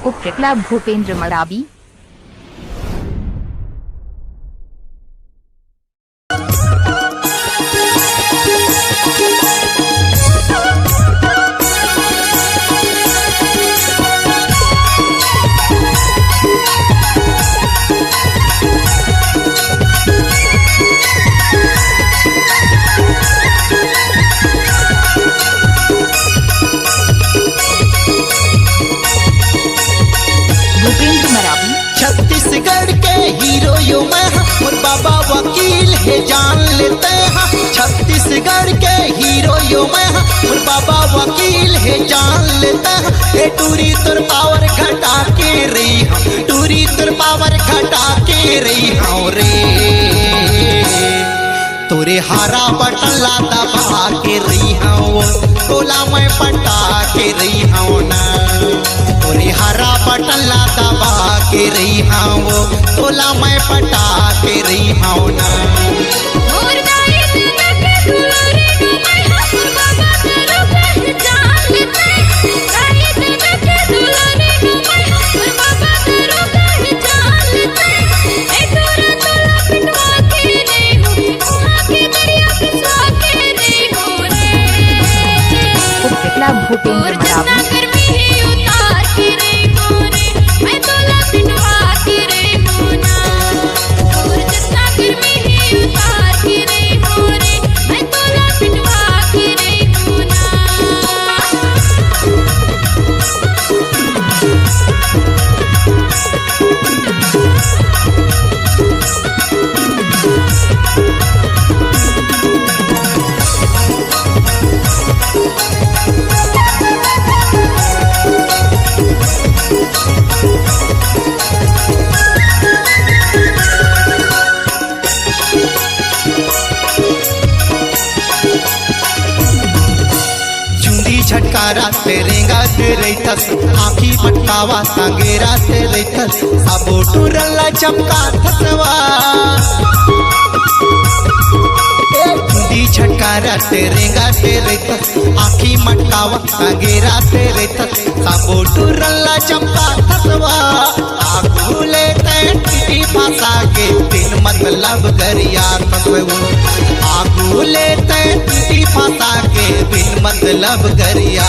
उपकृतला भूपेंद्र मरावी। छत्तीसगढ़ के हीरो यो मैं और बाबा वकील है जान लेते हैं। छत्तीसगढ़ के हीरो यो मैं और बाबा वकील है जान लेते हैं। ये टूरी तुर पावर घटा के रही हम, टूरी तुर पावर घटा के रही हूँ रे। तोरे हरा बटन ला दबा के रही हूँ, बोला मैं पटा के रही हूँ ना। तोरे हरा बटन ला दबा के रही हूँ, तोला मैं पटा के रही हूँ ना। भूपेंद्र मरावी। झटकारा तेरेगा तेरे तस आँखी पटकावा सांगेरा तेरे तस सबो टूरला चमका थसवा। झटकारा तेरेगा तेरे तस आँखी मटकावा सांगेरा तेरे तस सबो टूरला चमका थसवा। आगुले टी भाषा के तीन मतलब गरिया तसवो। आगुले टी भाषा के बिन मतलब गरिया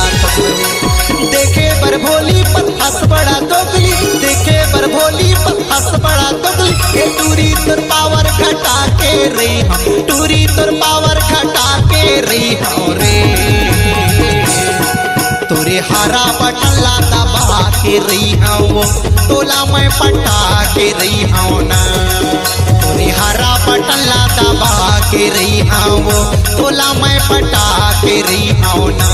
देखे बर भोली पत्थस बड़ा दोगली, देखे बर भोली पत्थस बड़ा दोगली। ये टूरी तुर पावर घटा के रही हम, टूरी तुर पावर घटा के रही हूँ रे। तोरे हरा बटन ला दबा के रही हूँ, तोला मैं पटा के रही हूँ ना। तोरे हरा बटन ला दबा के रही हूँ, तोला मैं पटा के रही हूँ ना।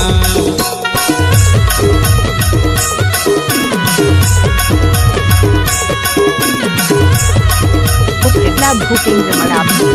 उपकृतला भूपेंद्र मरावी।